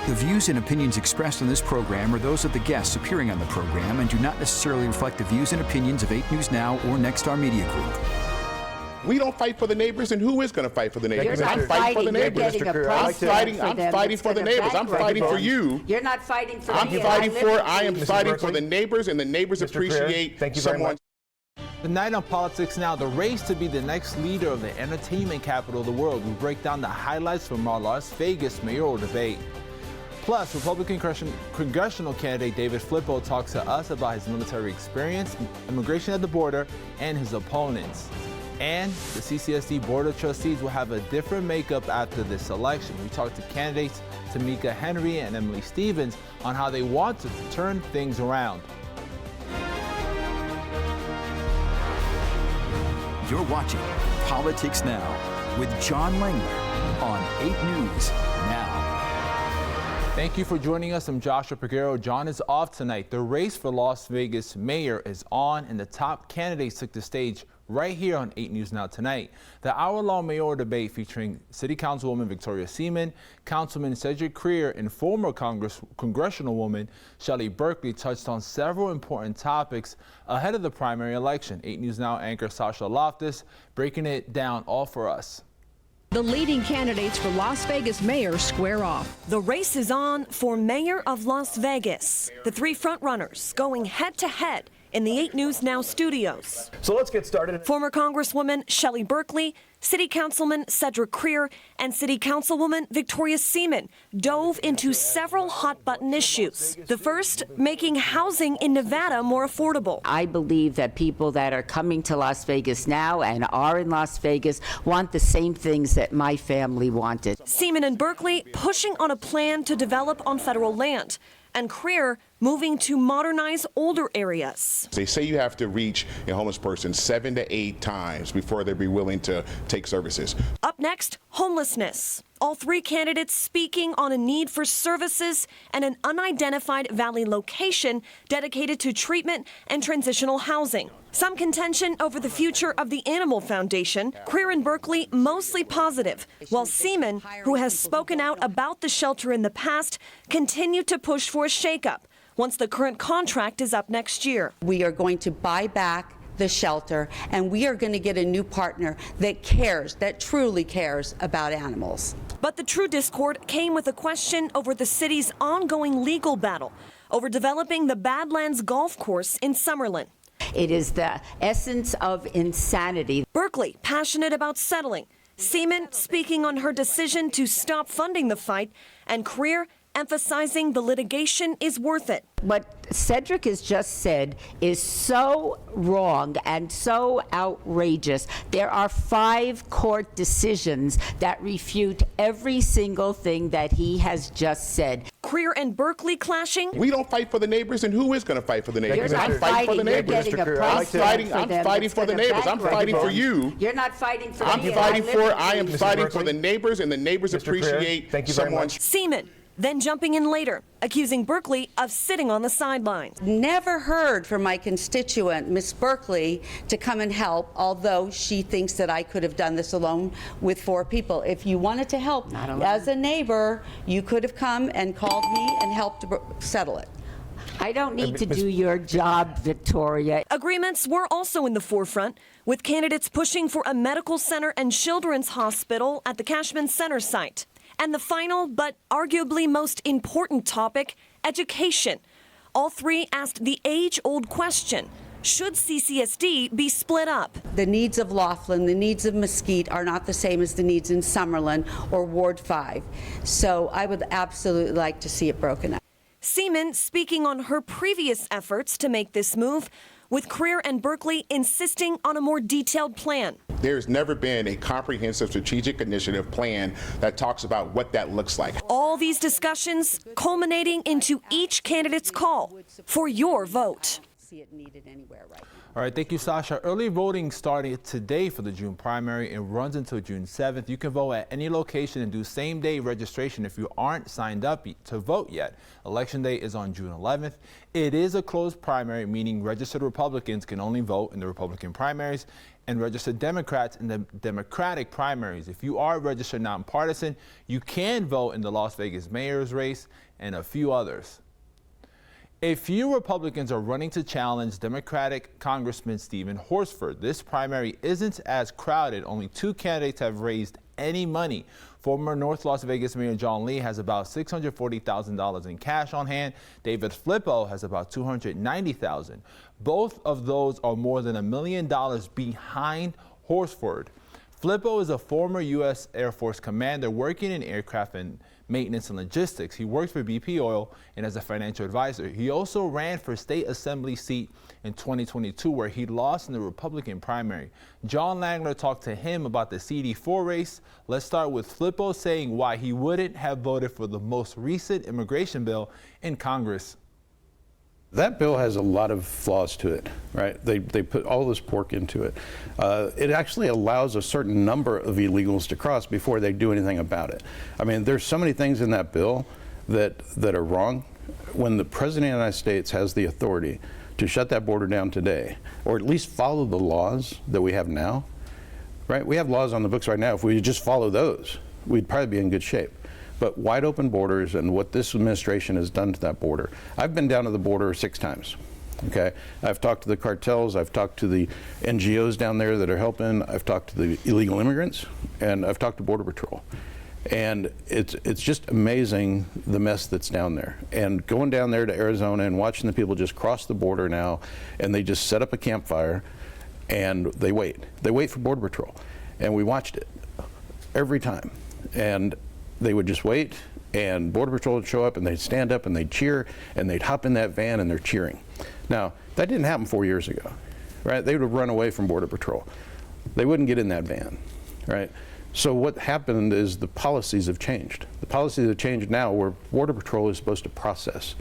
The views and opinions expressed on this program are those of the guests appearing on the program and do not necessarily reflect the views and opinions of 8 News Now or Nexstar Media Group. We don't fight for the neighbors, and who is going to fight for the neighbors? I'm fighting for the neighbors. I'm fighting for the neighbors. I'm fighting for you. You're not fighting for me. I am fighting for the neighbors, and the neighbors appreciate someone. Tonight on Politics Now, the race to be the next leader of the entertainment capital of the world. We break down the highlights from our Las Vegas mayoral debate. Plus, Republican congressional candidate David Flippo talks to us about his military experience, immigration at the border, and his opponents. And the CCSD Board of Trustees will have a different makeup after this election. We talked to candidates Tamika Henry and Emily Stevens on how they want to turn things around. You're watching Politics Now with John Langler on 8 News Now. Thank you for joining us. I'm Joshua Peguero. John is off tonight. The race for Las Vegas mayor is on, and the top candidates took the stage right here on 8 News Now tonight. The hour-long mayoral debate featuring City Councilwoman Victoria Seaman, Councilman Cedric Creer, and former congressional woman Shelley Berkeley touched on several important topics ahead of the primary election. 8 News Now anchor Sasha Loftus breaking it down all for us. The leading candidates for Las Vegas mayor square off. The race is on for mayor of Las Vegas. The three frontrunners going head-to-head in the 8 News Now studios. So let's get started. Former Congresswoman Shelley Berkeley, City Councilman Cedric Creer, and City Councilwoman Victoria Seaman dove into several hot-button issues. The first, making housing in Nevada more affordable. I believe that people that are coming to Las Vegas now and are in Las Vegas want the same things that my family wanted. Seaman and Berkeley pushing on a plan to develop on federal land, and Creer moving to modernize older areas. They say you have to reach a homeless person 7 to 8 times before they'd be willing to take services. Up next, homelessness. All three candidates speaking on a need for services and an unidentified valley location dedicated to treatment and transitional housing. Some contention over the future of the Animal Foundation. Creer and Berkeley mostly positive, while Seaman, who has spoken out about the shelter in the past, continue to push for a shakeup once the current contract is up next year. We are going to buy back the shelter, and we are going to get a new partner that cares, that truly cares about animals. But the true discord came with a question over the city's ongoing legal battle over developing the Badlands Golf Course in Summerlin. It is the essence of insanity. Berkeley passionate about settling, Seaman speaking on her decision to stop funding the fight, and Creer emphasizing the litigation is worth it. What Cedric has just said is so wrong and so outrageous. There are 5 court decisions that refute every single thing that he has just said. Creer and Berkeley clashing. We don't fight for the neighbors, and who is going to fight for the neighbors? I'm fighting for the You're neighbors. getting a I'm fighting for the neighbors. I'm fighting for you. You're not fighting for me. I am fighting for the neighbors, and the neighbors appreciate someone. Seaman then jumping in later, accusing Berkeley of sitting on the sidelines. Never heard from my constituent, Miss Berkeley, to come and help, although she thinks that I could have done this alone with 4 people. If you wanted to help as a neighbor, you could have come and called me and helped to settle it. I don't need to do your job, Victoria. Agreements were also in the forefront, with candidates pushing for a medical center and children's hospital at the Cashman Center site. And the final, but arguably most important topic, education. All three asked the age-old question, should CCSD be split up? The needs of Laughlin, the needs of Mesquite are not the same as the needs in Summerlin or Ward 5. So I would absolutely like to see it broken up. Seaman speaking on her previous efforts to make this move, with Creer and Berkeley insisting on a more detailed plan. There's never been a comprehensive strategic initiative plan that talks about what that looks like. All these discussions culminating into each candidate's call for your vote. All right, thank you, Sasha. Early voting started today for the June primary and runs until June 7th. You can vote at any location and do same-day registration if you aren't signed up to vote yet. Election day is on June 11th. It is a closed primary, meaning registered Republicans can only vote in the Republican primaries, and registered Democrats in the Democratic primaries. If you are registered nonpartisan, you can vote in the Las Vegas mayor's race and a few others. A few Republicans are running to challenge Democratic Congressman Stephen Horsford. This primary isn't as crowded. Only 2 candidates have raised any money. Former North Las Vegas Mayor John Lee has about $640,000 in cash on hand. David Flippo has about $290,000. Both of those are more than $1 million behind Horsford. Flippo is a former U.S. Air Force commander working in aircraft and maintenance and logistics. He works for BP Oil and as a financial advisor. He also ran for state assembly seat in 2022, where he lost in the Republican primary. John Langler talked to him about the CD4 race. Let's start with Flippo saying why he wouldn't have voted for the most recent immigration bill in Congress. That bill has a lot of flaws to it, right? They put all this pork into it. It actually allows a certain number of illegals to cross before they do anything about it. I mean, there's so many things in that bill that are wrong. When the President of the United States has the authority to shut that border down today, or at least follow the laws that we have now, right? We have laws on the books right now. If we just follow those, we'd probably be in good shape. But wide open borders and what this administration has done to that border. I've been down to the border 6 times. Okay, I've talked to the cartels, I've talked to the NGOs down there that are helping, I've talked to the illegal immigrants, and I've talked to Border Patrol. And it's just amazing the mess that's down there. And going down there to Arizona and watching the people just cross the border now, and they just set up a campfire and they wait. They wait for Border Patrol. And we watched it every time. And they would just wait, and Border Patrol would show up, and they'd stand up, and they'd cheer, and they'd hop in that van, and they're cheering. Now, that didn't happen 4 years ago, right? They would have run away from Border Patrol. They wouldn't get in that van, right? So what happened is the policies have changed. The policies have changed now where Border Patrol is supposed to process.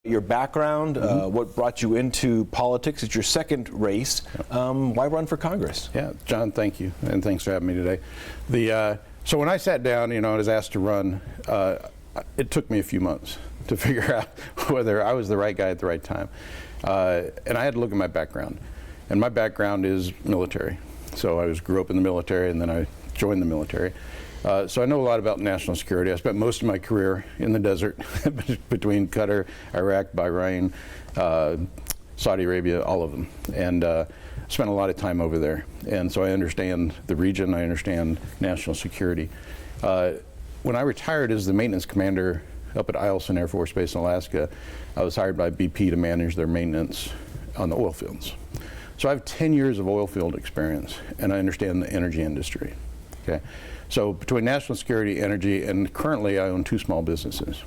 Your background, what brought you into politics? It's your second race. Why run for Congress? Yeah, John, thank you, and thanks for having me today. So when I sat down, I was asked to run, it took me a few months to figure out whether I was the right guy at the right time. And I had to look at my background. And my background is military. So I grew up in the military, and then I joined the military. So I know a lot about national security. I spent most of my career in the desert between Qatar, Iraq, Bahrain, Saudi Arabia, all of them. And spent a lot of time over there, and so I understand the region, I understand national security. When I retired as the maintenance commander up at Eielson Air Force Base in Alaska, I was hired by BP to manage their maintenance on the oil fields. So I have 10 years of oil field experience, and I understand the energy industry. Okay, so between national security, energy, and currently I own 2 small businesses.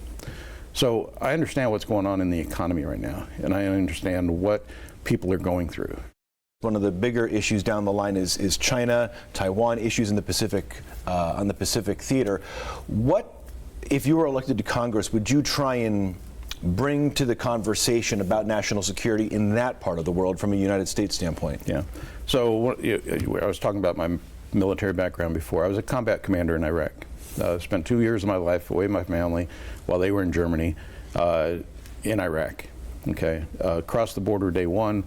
So I understand what's going on in the economy right now, and I understand what people are going through. One of the bigger issues down the line is China, Taiwan, issues in the Pacific, on the Pacific theater. What, if you were elected to Congress, would you try and bring to the conversation about national security in that part of the world from a United States standpoint? Yeah. So I was talking about my military background before. I was a combat commander in Iraq. Spent 2 years of my life away from my family while they were in Germany, in Iraq. Okay. Crossed the border day 1.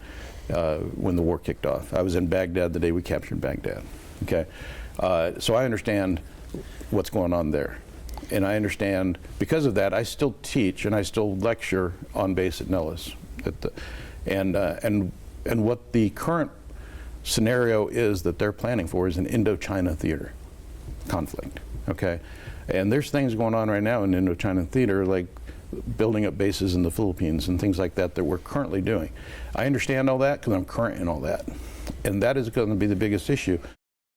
When the war kicked off. I was in Baghdad the day we captured Baghdad. Okay, so I understand what's going on there, and I understand because of that I still teach and I still lecture on base at Nellis, and what the current scenario is that they're planning for is an Indochina theater conflict. Okay, and there's things going on right now in Indochina theater like building up bases in the Philippines and things like that we're currently doing. I understand all that because I'm current in all that. And that is going to be the biggest issue.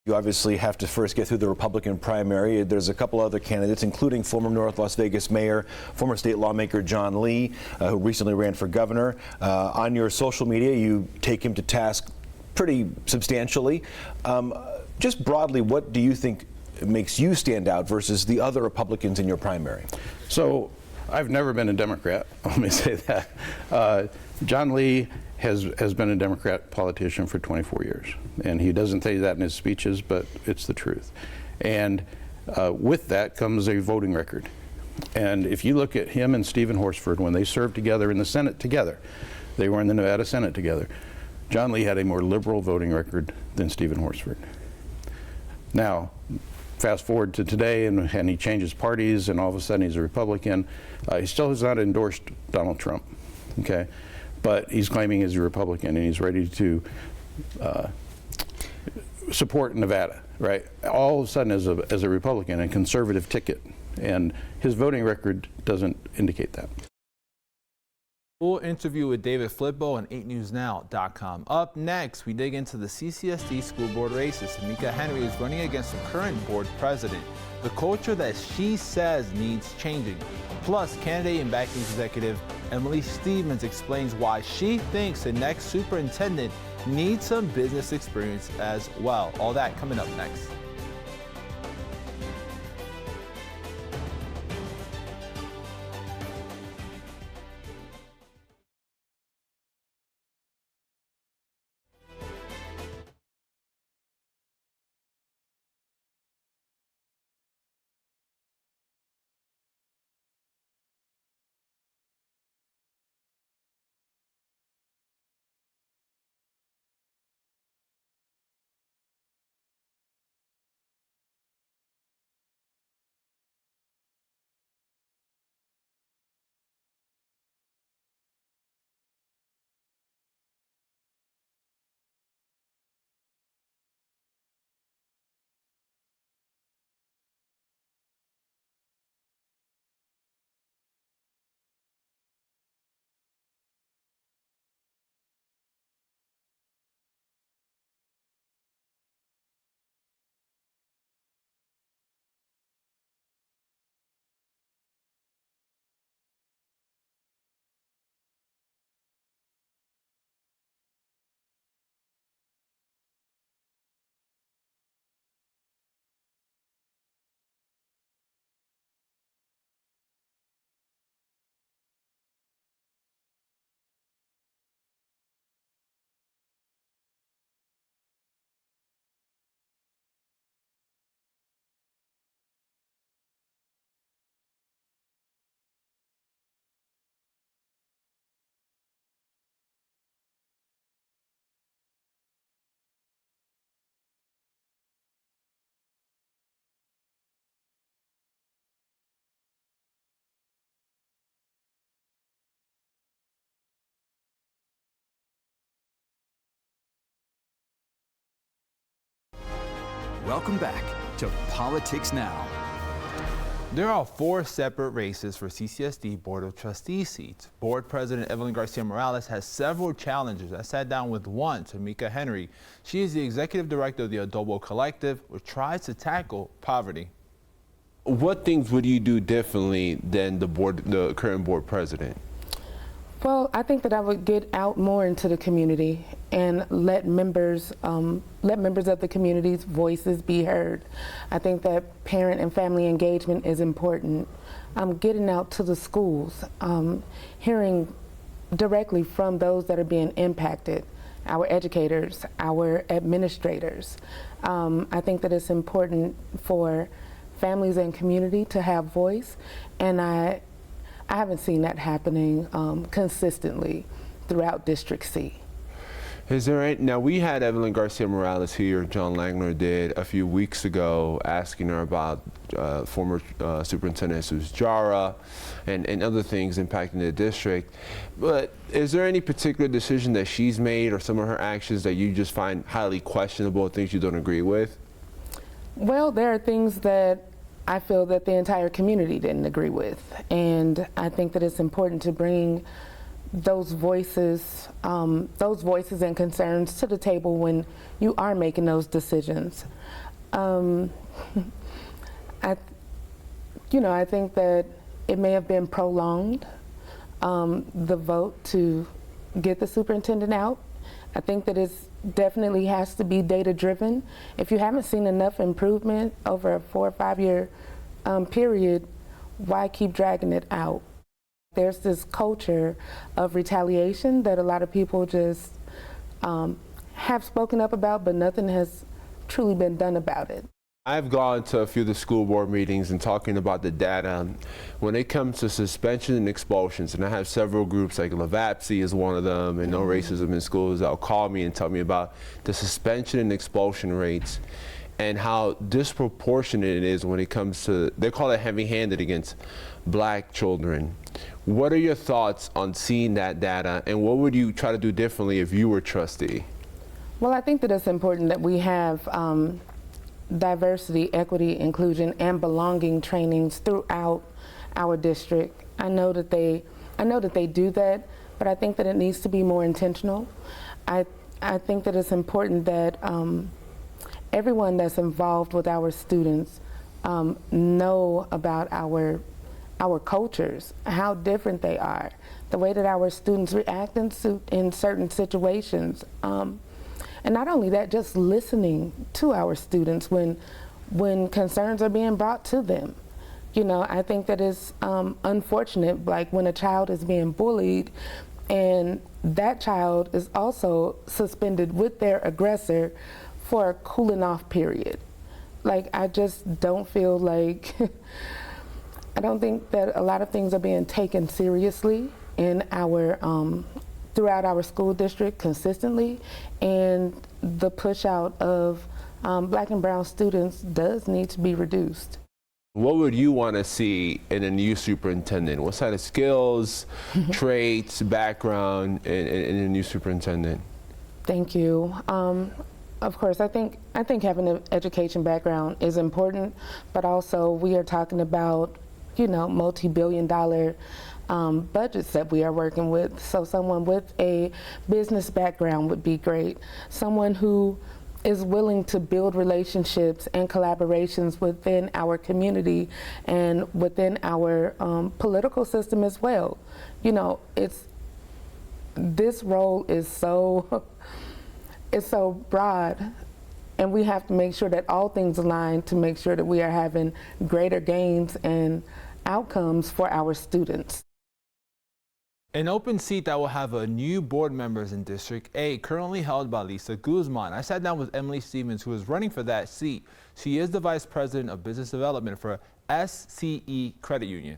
You obviously have to first get through the Republican primary. There's a couple other candidates, including former North Las Vegas Mayor, former state lawmaker John Lee, who recently ran for governor. On your social media, you take him to task pretty substantially. Just broadly, what do you think makes you stand out versus the other Republicans in your primary? So I've never been a Democrat, let me say that. John Lee has been a Democrat politician for 24 years, and he doesn't say that in his speeches, but it's the truth. And with that comes a voting record. And if you look at him and Stephen Horsford, when they served together in the Senate together, they were in the Nevada Senate together, John Lee had a more liberal voting record than Stephen Horsford. Now, fast forward to today, and he changes parties, and all of a sudden he's a Republican. He still has not endorsed Donald Trump, okay? But he's claiming he's a Republican, and he's ready to support Nevada, right? All of a sudden, as a Republican, a conservative ticket, and his voting record doesn't indicate that. Full interview with David Flippo on 8newsnow.com. Up next, we dig into the CCSD school board races. Tamika Henry is running against the current board president. The culture that she says needs changing. Plus, candidate and banking executive Emily Stevens explains why she thinks the next superintendent needs some business experience as well. All that coming up next. Welcome back to Politics Now. There are 4 separate races for CCSD Board of Trustees seats. Board President Evelyn Garcia Morales has several challenges. I sat down with one, Tamika Henry. She is the executive director of the Adobo Collective, which tries to tackle poverty. What things would you do differently than the current board president? Well, I think that I would get out more into the community and let members of the community's voices be heard. I think that parent and family engagement is important. Getting out to the schools, hearing directly from those that are being impacted, our educators, our administrators. I think that it's important for families and community to have voice, and I haven't seen that happening consistently throughout District C. Is there any, now we had Evelyn Garcia Morales here, John Langner did a few weeks ago, asking her about former Superintendent Jesus Jara and other things impacting the district. But is there any particular decision that she's made or some of her actions that you just find highly questionable, things you don't agree with? Well, there are things that I feel that the entire community didn't agree with, and I think that it's important to bring those voices and concerns to the table when you are making those decisions. I think that it may have been prolonged, the vote to get the superintendent out. I think that it definitely has to be data driven. If you haven't seen enough improvement over a 4 or 5 year period, why keep dragging it out? There's this culture of retaliation that a lot of people just have spoken up about, but nothing has truly been done about it. I've gone to a few of the school board meetings and talking about the data when it comes to suspension and expulsions, and I have several groups like LAVAPSI is one of them, and No Racism in Schools that'll call me and tell me about the suspension and expulsion rates and how disproportionate it is when it comes to, they call it heavy-handed against black children. What are your thoughts on seeing that data, and what would you try to do differently if you were trustee? Well, I think that it's important that we have diversity, equity, inclusion, and belonging trainings throughout our district. I know that they do that, but I think that it needs to be more intentional. I think that it's important that everyone that's involved with our students know about our cultures, how different they are, the way that our students react in certain situations. And not only that, just listening to our students when concerns are being brought to them. You know, I think that it's unfortunate, like when a child is being bullied and that child is also suspended with their aggressor for a cooling off period. Like, I just don't feel like, I don't think that a lot of things are being taken seriously in our throughout our school district consistently, and the push out of black and brown students does need to be reduced. What would you want to see in a new superintendent? What sort of skills, traits, background in a new superintendent? Thank you. Of course, I think having an education background is important, but also we are talking about, you know, multi-billion-dollar budgets that we are working with. So someone with a business background would be great. Someone who is willing to build relationships and collaborations within our community and within our political system as well. You know, this role is so broad, and we have to make sure that all things align to make sure that we are having greater gains and outcomes for our students. An open seat that will have a new board members in District A, currently held by Lisa Guzman. I sat down with Emily Stevens, who is running for that seat. She is the Vice President of Business Development for SCE Credit Union.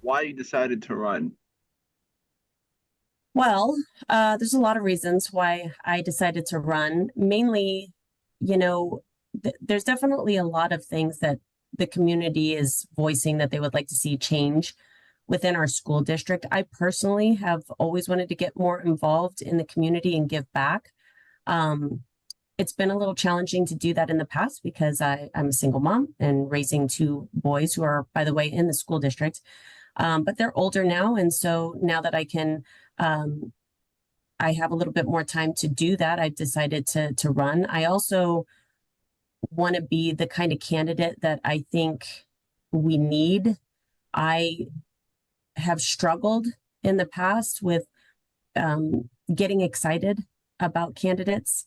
Why you decided to run? Well, there's a lot of reasons why I decided to run. Mainly, you know, there's definitely a lot of things that the community is voicing that they would like to see change within our school district. I personally have always wanted to get more involved in the community and give back. It's been a little challenging to do that in the past because I'm a single mom and raising two boys who are, by the way, in the school district. But they're older now, and so now that I can, I have a little bit more time to do that, I've decided to run. I also want to be the kind of candidate that I think we need. I have struggled in the past with getting excited about candidates,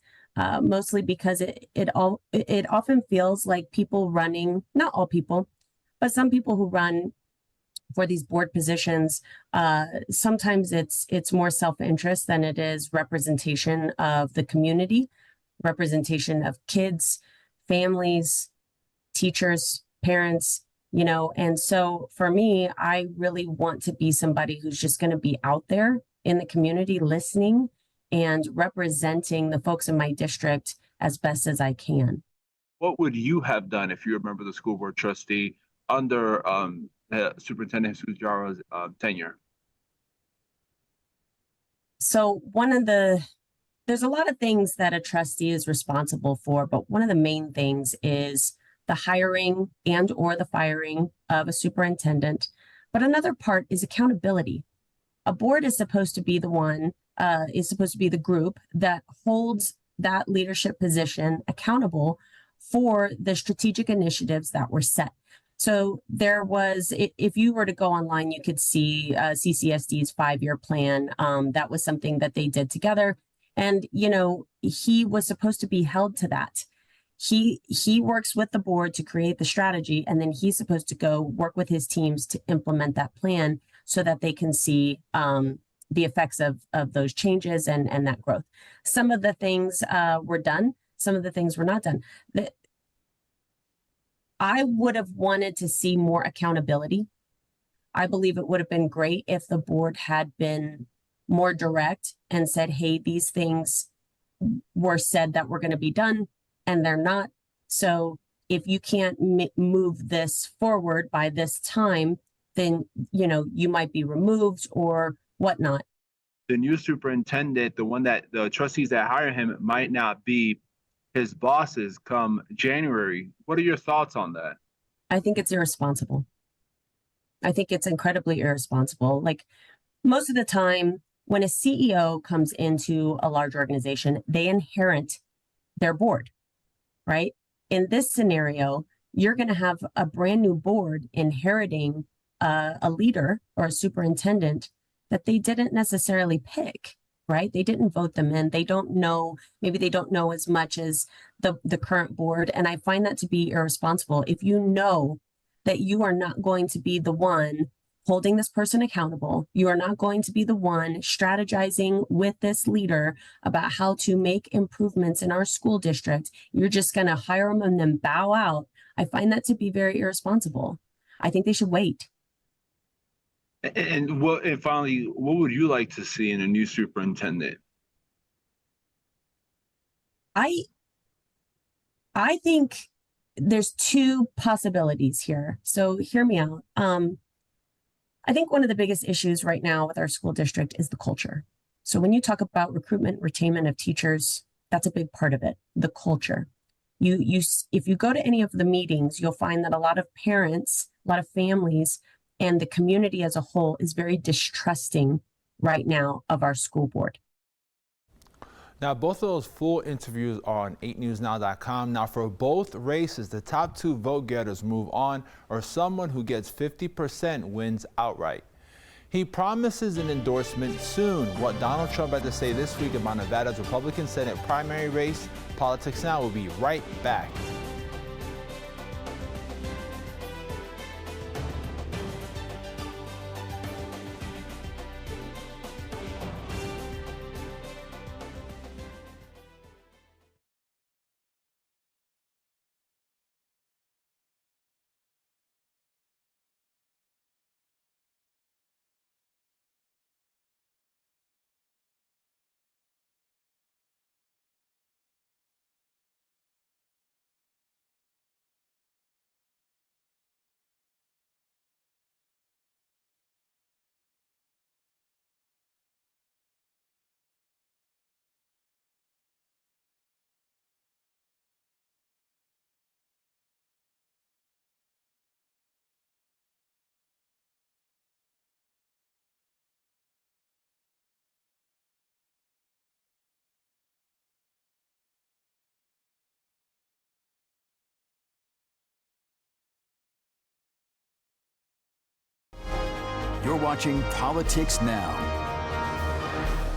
mostly because it often feels like people running, not all people, but some people who run for these board positions, sometimes it's more self-interest than it is representation of the community, representation of kids, families, teachers, parents, you know. And so for me, I really want to be somebody who's just going to be out there in the community listening and representing the folks in my district as best as I can. What would you have done if you were a member of the school board trustee under Superintendent Jesus Jara's tenure? So there's a lot of things that a trustee is responsible for, but one of the main things is the hiring and or the firing of a superintendent. But another part is accountability. A board is supposed to be the group that holds that leadership position accountable for the strategic initiatives that were set. So there was, if you were to go online, you could see CCSD's 5-year plan. That was something that they did together. And, you know, he was supposed to be held to that. He works with the board to create the strategy, and then he's supposed to go work with his teams to implement that plan so that they can see the effects of those changes and that growth. Some of the things were done, some of the things were not done. I would have wanted to see more accountability. I believe it would have been great if the board had been more direct and said, hey, these things were said that were going to be done and they're not. So if you can't move this forward by this time, then, you might be removed or whatnot. The new superintendent, the one that the trustees that hire him, might not be his bosses come January. What are your thoughts on that? I think it's irresponsible. I think it's incredibly irresponsible. Like, most of the time, when a CEO comes into a large organization, they inherit their board, right? In this scenario, you're going to have a brand new board inheriting a leader or a superintendent that they didn't necessarily pick, right? They didn't vote them in. They don't know, maybe they don't know as much as the current board. And I find that to be irresponsible. If you know that you are not going to be the one holding this person accountable, you are not going to be the one strategizing with this leader about how to make improvements in our school district, you're just going to hire them and then bow out. I find that to be very irresponsible. I think they should wait. And finally, what would you like to see in a new superintendent? I think there's two possibilities here. So hear me out. I think one of the biggest issues right now with our school district is the culture. So when you talk about recruitment, retainment of teachers, that's a big part of it, the culture. If you go to any of the meetings, you'll find that a lot of parents, a lot of families, and the community as a whole is very distrusting right now of our school board. Now, both of those full interviews are on 8newsnow.com. Now, for both races, the top two vote getters move on, or someone who gets 50% wins outright. He promises an endorsement soon. What Donald Trump had to say this week about Nevada's Republican Senate primary race. Politics Now will be right back. You're watching Politics Now.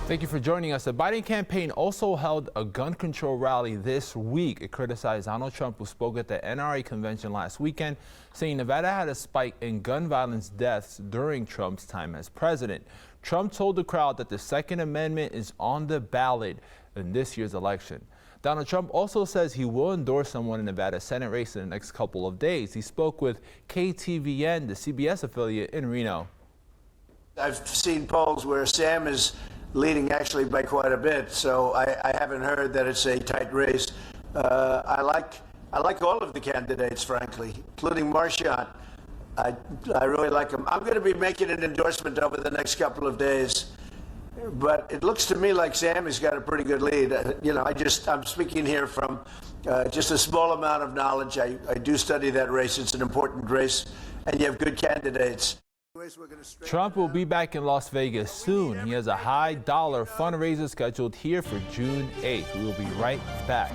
Thank you for joining us. The Biden campaign also held a gun control rally this week. It criticized Donald Trump, who spoke at the NRA convention last weekend, saying Nevada had a spike in gun violence deaths during Trump's time as president. Trump told the crowd that the Second Amendment is on the ballot in this year's election. Donald Trump also says he will endorse someone in Nevada's Senate race in the next couple of days. He spoke with KTVN, the CBS affiliate in Reno. I've seen polls where Sam is leading actually by quite a bit, so I haven't heard that it's a tight race. I like all of the candidates, frankly, including Marchant. I really like him. I'm going to be making an endorsement over the next couple of days, but it looks to me like Sam has got a pretty good lead. I'm speaking here from just a small amount of knowledge. I do study that race. It's an important race, and you have good candidates. Trump will be back in Las Vegas soon. He has a high-dollar fundraiser scheduled here for June 8th. We will be right back.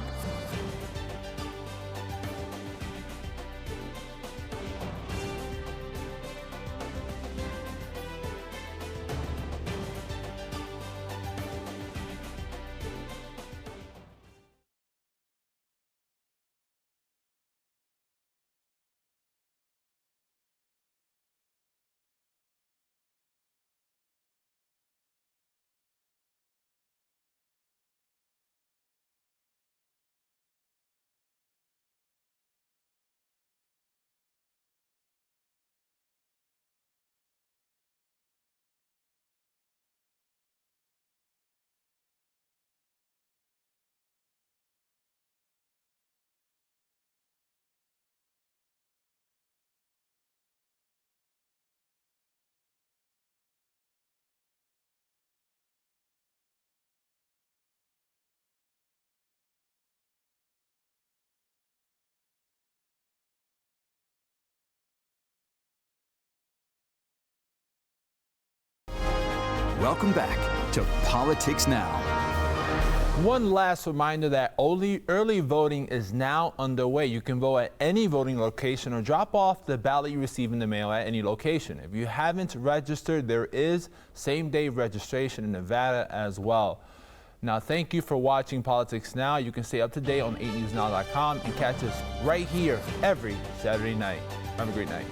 Welcome back to Politics Now. One last reminder that early voting is now underway. You can vote at any voting location or drop off the ballot you receive in the mail at any location. If you haven't registered, there is same-day registration in Nevada as well. Now, thank you for watching Politics Now. You can stay up to date on 8newsnow.com and catch us right here every Saturday night. Have a great night.